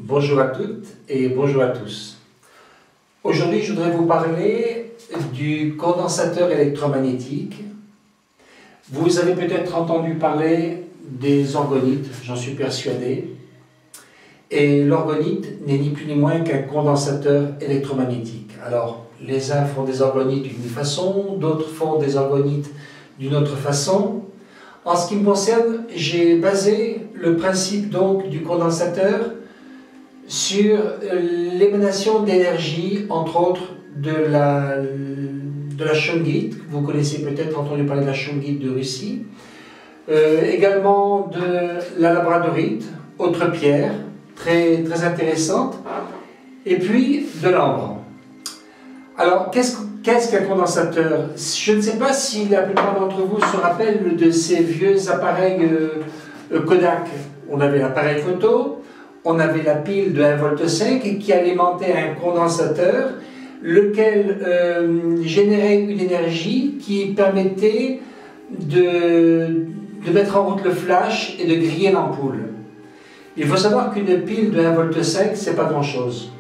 Bonjour à toutes et bonjour à tous. Aujourd'hui, je voudrais vous parler du condensateur électromagnétique. Vous avez peut-être entendu parler des orgonites, j'en suis persuadé. Et l'orgonite n'est ni plus ni moins qu'un condensateur électromagnétique. Alors, les uns font des orgonites d'une façon, d'autres font des orgonites d'une autre façon. En ce qui me concerne, j'ai basé le principe donc du condensateur sur l'émanation d'énergie, entre autres, de la shungite. Vous connaissez peut-être entendu parler de la shungite de Russie. Également de la labradorite, autre pierre, très intéressante. Et puis de l'ambre. Alors, qu'est-ce qu'un condensateur? Je ne sais pas si la plupart d'entre vous se rappellent de ces vieux appareils Kodak. On avait l'appareil photo, on avait la pile de 1,5 V qui alimentait un condensateur, lequel générait une énergie qui permettait de mettre en route le flash et de griller l'ampoule. Il faut savoir qu'une pile de 1,5 V, c'est pas grand-chose.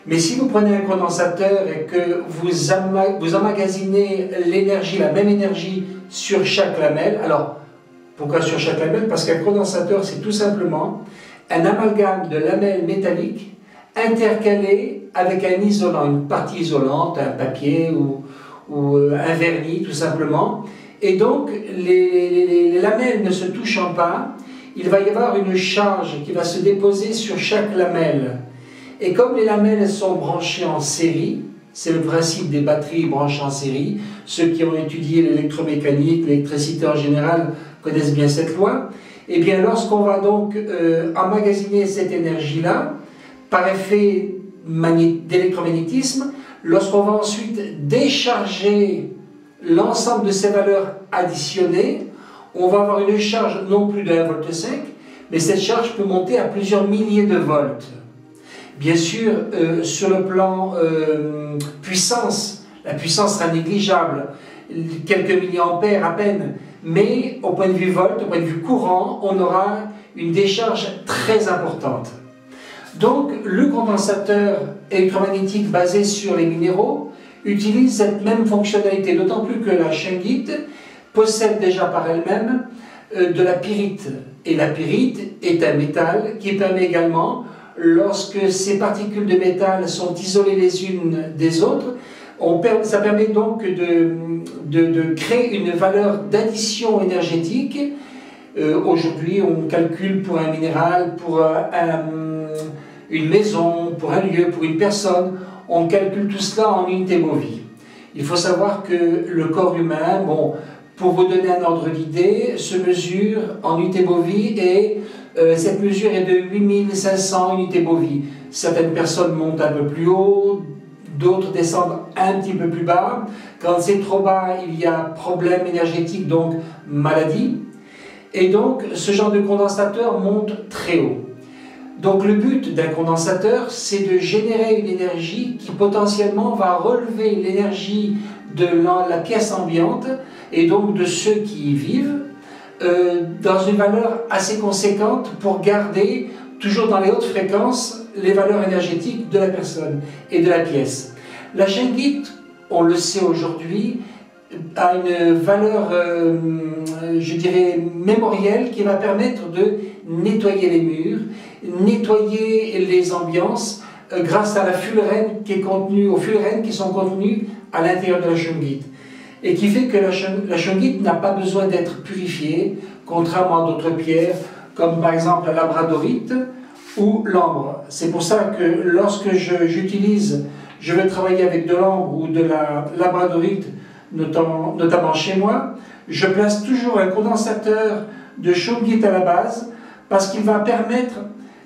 Mais si vous prenez un condensateur et que vous emmagasinez l'énergie, la même énergie sur chaque lamelle, alors pourquoi sur chaque lamelle? Parce qu'un condensateur, c'est tout simplement un amalgame de lamelles métalliques intercalées avec un isolant, une partie isolante, un papier ou un vernis tout simplement. Et donc les lamelles ne se touchant pas, il va y avoir une charge qui va se déposer sur chaque lamelle. Et comme les lamelles sont branchées en série, c'est le principe des batteries branchées en série, ceux qui ont étudié l'électromécanique, l'électricité en général connaissent bien cette loi. Et bien lorsqu'on va donc emmagasiner cette énergie-là, par effet d'électromagnétisme, lorsqu'on va ensuite décharger l'ensemble de ces valeurs additionnées, on va avoir une charge non plus de 1,5 V, mais cette charge peut monter à plusieurs milliers de volts. Bien sûr, sur le plan puissance, la puissance sera négligeable, quelques milliampères à peine, mais au point de vue volt, au point de vue courant, on aura une décharge très importante. Donc, le condensateur électromagnétique basé sur les minéraux utilise cette même fonctionnalité, d'autant plus que la shungite possède déjà par elle-même de la pyrite. Et la pyrite est un métal qui permet également, lorsque ces particules de métal sont isolées les unes des autres, ça permet donc de créer une valeur d'addition énergétique. Aujourd'hui, on calcule pour un minéral, pour une maison, pour un lieu, pour une personne, on calcule tout cela en unité Bovie. Il faut savoir que le corps humain, bon, pour vous donner un ordre d'idée, se mesure en unité Bovie et cette mesure est de 8500 unités Bovie. Certaines personnes montent un peu plus haut, d'autres descendent un petit peu plus bas. Quand c'est trop bas, il y a problème énergétique, donc maladie. Et donc, ce genre de condensateur monte très haut. Donc, le but d'un condensateur, c'est de générer une énergie qui potentiellement va relever l'énergie de la pièce ambiante et donc de ceux qui y vivent dans une valeur assez conséquente pour garder toujours dans les hautes fréquences les valeurs énergétiques de la personne et de la pièce. La shungite, on le sait aujourd'hui, a une valeur, je dirais, mémorielle qui va permettre de nettoyer les murs, nettoyer les ambiances grâce à la fullerène qui est contenue, aux fullerènes qui sont contenues à l'intérieur de la shungite. Et qui fait que la shungite n'a pas besoin d'être purifiée, contrairement à d'autres pierres, comme par exemple la labradorite ou l'ambre. C'est pour ça que lorsque je vais travailler avec de l'ambre ou de la labradorite, notamment chez moi, je place toujours un condensateur de shungite à la base, parce qu'il va permettre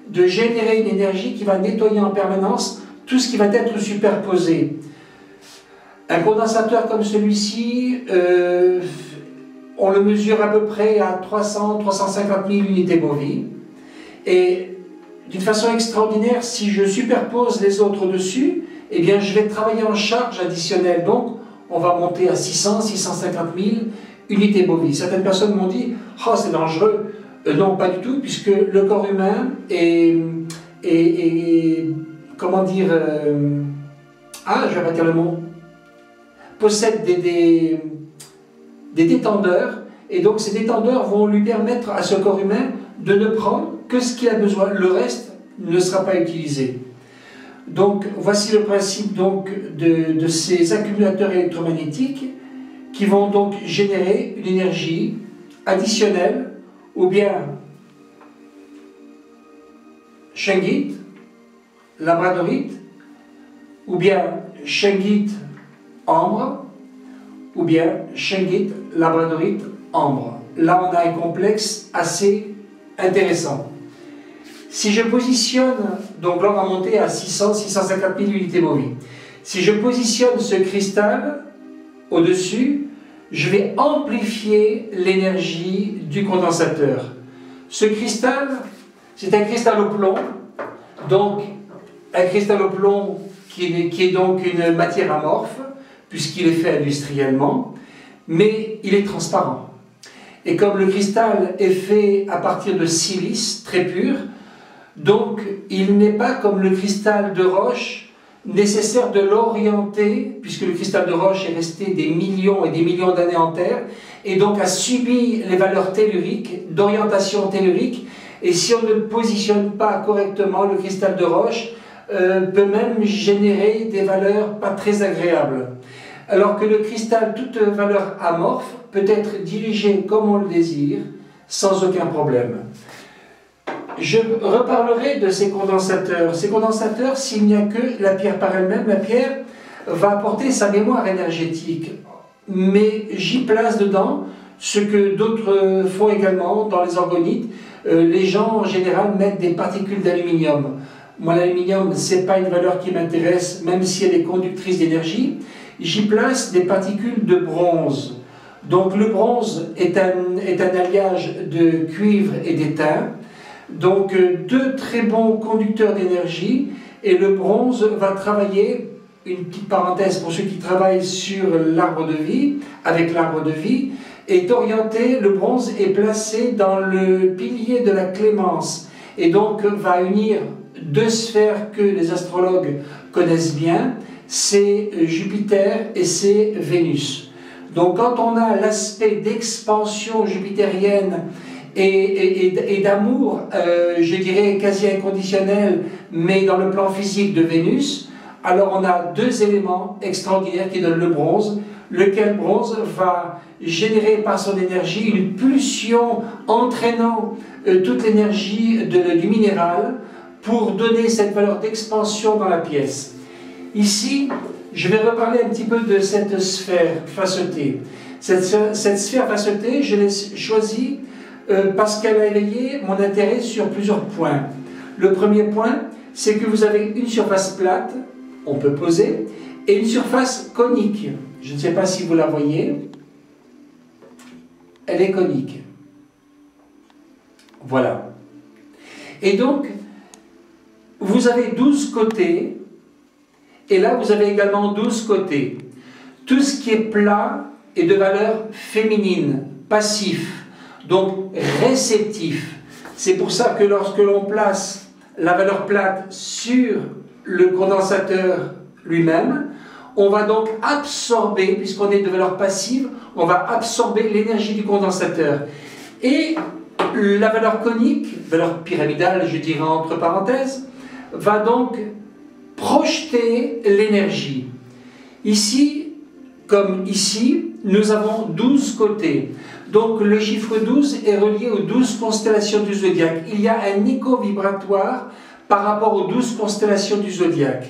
de générer une énergie qui va nettoyer en permanence tout ce qui va être superposé. Un condensateur comme celui-ci, on le mesure à peu près à 300-350 000 unités Bovie. Et d'une façon extraordinaire, si je superpose les autres dessus, eh bien je vais travailler en charge additionnelle. Donc, on va monter à 600-650 000 unités Bovie. Certaines personnes m'ont dit « Oh, c'est dangereux ». Non, pas du tout, puisque le corps humain est comment dire, je vais pas dire le mot, possède des détendeurs, et donc ces détendeurs vont lui permettre à ce corps humain de ne prendre que ce qu'il a besoin, le reste ne sera pas utilisé. Donc voici le principe donc, de ces accumulateurs électromagnétiques qui vont donc générer une énergie additionnelle ou bien shungite, labradorite, ou bien shungite ambre, ou bien shungite labradorite ambre. Là on a un complexe assez intéressant. Si je positionne, donc là on va monter à 600-650 000 unités movies. Si je positionne ce cristal au-dessus, je vais amplifier l'énergie du condensateur. Ce cristal, c'est un cristal au plomb, donc un cristal au plomb qui est donc une matière amorphe, puisqu'il est fait industriellement, mais il est transparent. Et comme le cristal est fait à partir de silice très pur, donc il n'est pas comme le cristal de roche nécessaire de l'orienter, puisque le cristal de roche est resté des millions et des millions d'années en terre, et donc a subi les valeurs telluriques, d'orientation tellurique, et si on ne le positionne pas correctement, le cristal de roche peut même générer des valeurs pas très agréables. Alors que le cristal, toute valeur amorphe, peut être dirigé comme on le désire, sans aucun problème. Je reparlerai de ces condensateurs. Ces condensateurs, s'il n'y a que la pierre par elle-même, la pierre va apporter sa mémoire énergétique. Mais j'y place dedans ce que d'autres font également dans les orgonites. Les gens, en général, mettent des particules d'aluminium. Moi, l'aluminium, ce n'est pas une valeur qui m'intéresse, même si elle est conductrice d'énergie. J'y place des particules de bronze. Donc le bronze est un alliage de cuivre et d'étain. Donc deux très bons conducteurs d'énergie, et le bronze va travailler, une petite parenthèse pour ceux qui travaillent sur l'arbre de vie, avec l'arbre de vie, est orienté, le bronze est placé dans le pilier de la clémence, et donc va unir deux sphères que les astrologues connaissent bien, c'est Jupiter et c'est Vénus. Donc quand on a l'aspect d'expansion jupitérienne et d'amour, je dirais quasi inconditionnel, mais dans le plan physique de Vénus, alors on a deux éléments extraordinaires qui donnent le bronze, lequel bronze va générer par son énergie une pulsion entraînant toute l'énergie du minéral pour donner cette valeur d'expansion dans la pièce. Ici, je vais reparler un petit peu de cette sphère facetée. Cette sphère facetée, je l'ai choisie parce qu'elle a éveillé mon intérêt sur plusieurs points. Le premier point, c'est que vous avez une surface plate, on peut poser, et une surface conique. Je ne sais pas si vous la voyez. Elle est conique. Voilà. Et donc, vous avez 12 côtés, et là vous avez également 12 côtés. Tout ce qui est plat est de valeur féminine, passif. Donc réceptif. C'est pour ça que lorsque l'on place la valeur plate sur le condensateur lui-même, on va donc absorber, puisqu'on est de valeur passive, on va absorber l'énergie du condensateur. Et la valeur conique, valeur pyramidale, je dirais entre parenthèses, va donc projeter l'énergie. Ici, comme ici, nous avons 12 côtés. Donc le chiffre 12 est relié aux 12 constellations du zodiaque. Il y a un écho vibratoire par rapport aux 12 constellations du zodiaque.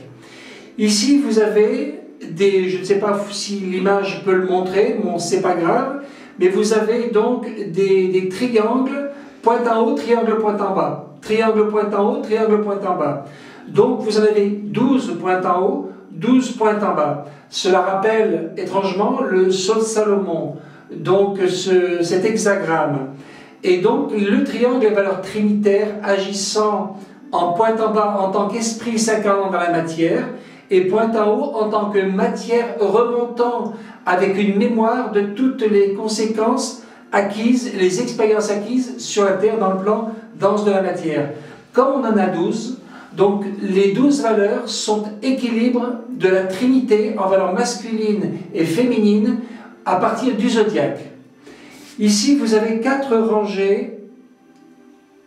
Ici, vous avez des, je ne sais pas si l'image peut le montrer, bon, c'est pas grave, mais vous avez donc des triangles, pointe en haut, triangle, pointe en bas. Triangle, pointe en haut, triangle, pointe en bas. Donc vous en avez 12 pointes en haut, 12 pointes en bas. Cela rappelle étrangement le Sceau de Salomon. Donc cet hexagramme. Et donc le triangle est valeur trinitaire agissant en pointe en bas en tant qu'esprit s'incarnant dans la matière et pointe en haut en tant que matière remontant avec une mémoire de toutes les conséquences acquises, les expériences acquises sur la Terre dans le plan dense de la matière. Comme on en a 12, Donc les 12 valeurs sont équilibre de la trinité en valeurs masculines et féminines à partir du zodiaque. Ici, vous avez 4 rangées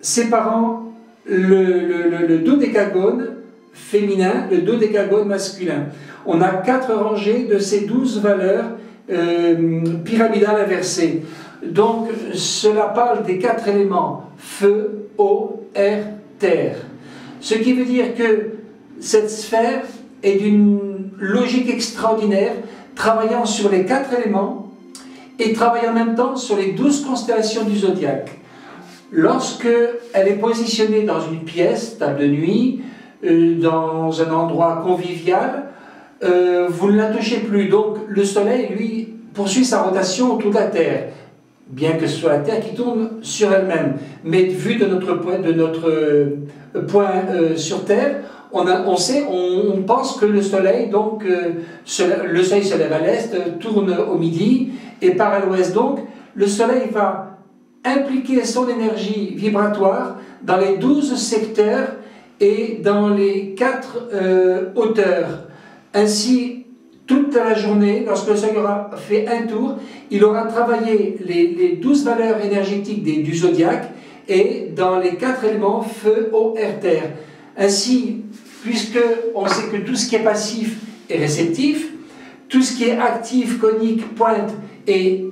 séparant le dodécagone féminin, le dodécagone masculin. On a 4 rangées de ces 12 valeurs pyramidales inversées. Donc, cela parle des 4 éléments, feu, eau, air, terre. Ce qui veut dire que cette sphère est d'une logique extraordinaire, travaillant sur les 4 éléments et travaillant en même temps sur les 12 constellations du zodiaque. Lorsque elle est positionnée dans une pièce, table de nuit, dans un endroit convivial, vous ne la touchez plus. Donc le soleil, lui, poursuit sa rotation autour de la Terre, bien que ce soit la Terre qui tourne sur elle-même. Mais vu de notre point sur Terre, on pense que le soleil, donc le soleil se lève à l'est, tourne au midi et part à l'ouest. Donc le soleil va impliquer son énergie vibratoire dans les 12 secteurs et dans les 4 hauteurs. Ainsi, toute la journée, lorsque le soleil aura fait un tour, il aura travaillé les 12 valeurs énergétiques du zodiaque et dans les 4 éléments feu, eau, air, terre. Ainsi, puisque on sait que tout ce qui est passif est réceptif, tout ce qui est actif, conique, pointe et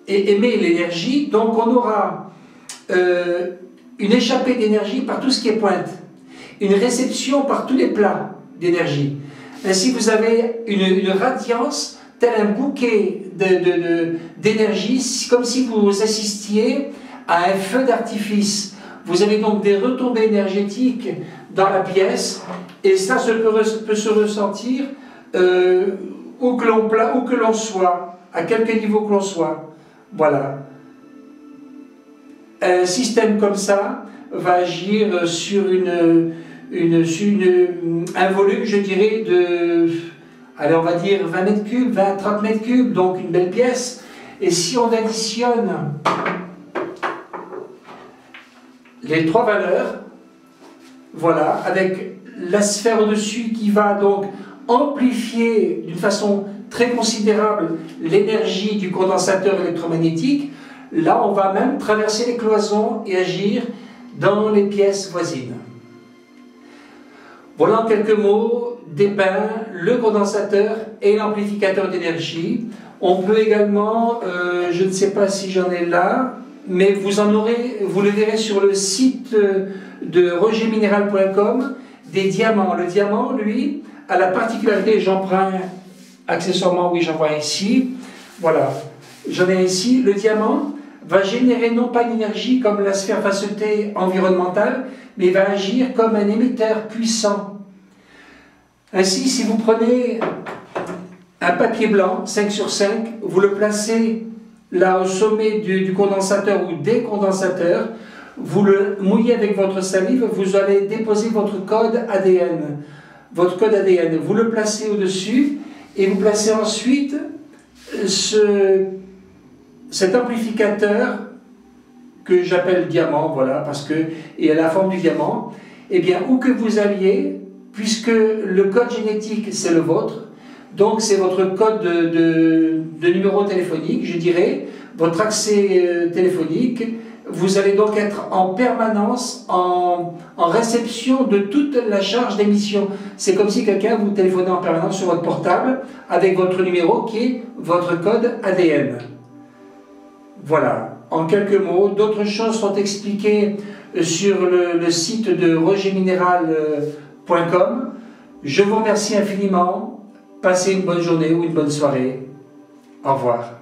émet l'énergie, donc on aura une échappée d'énergie par tout ce qui est pointe, une réception par tous les plats d'énergie. Ainsi, vous avez une radiance, tel un bouquet d'énergie, comme si vous assistiez à un feu d'artifice. Vous avez donc des retombées énergétiques dans la pièce, et ça peut se ressentir où que l'on soit, à quelque niveau que l'on soit. Voilà. Un système comme ça va agir sur un volume, je dirais, allez, on va dire 20 mètres cubes, 20-30 mètres cubes, donc une belle pièce. Et si on additionne les 3 valeurs, voilà, avec la sphère au-dessus qui va donc amplifier d'une façon très considérable l'énergie du condensateur électromagnétique, là on va même traverser les cloisons et agir dans les pièces voisines. Voilà en quelques mots dépeint le condensateur et l'amplificateur d'énergie. On peut également, je ne sais pas si j'en ai là, mais vous le verrez sur le site de rogermineral.com, des diamants. Le diamant, lui, a la particularité, j'en prends accessoirement, oui, j'en vois ici, voilà, j'en ai ici, le diamant va générer non pas une énergie comme la sphère facettée environnementale, mais va agir comme un émetteur puissant. Ainsi, si vous prenez un papier blanc, 5 sur 5, vous le placez là au sommet du condensateur ou des condensateurs, vous le mouillez avec votre salive, vous allez déposer votre code ADN. Votre code ADN, vous le placez au-dessus et vous placez ensuite cet amplificateur que j'appelle diamant, voilà, parce qu'il a la forme du diamant. Eh bien, où que vous alliez, puisque le code génétique c'est le vôtre, donc c'est votre code de numéro téléphonique, je dirais, votre accès téléphonique, vous allez donc être en permanence en réception de toute la charge d'émission. C'est comme si quelqu'un vous téléphonait en permanence sur votre portable avec votre numéro qui est votre code ADN. Voilà, en quelques mots. D'autres choses sont expliquées sur le site de rogermineral.com. Je vous remercie infiniment. Passez une bonne journée ou une bonne soirée. Au revoir.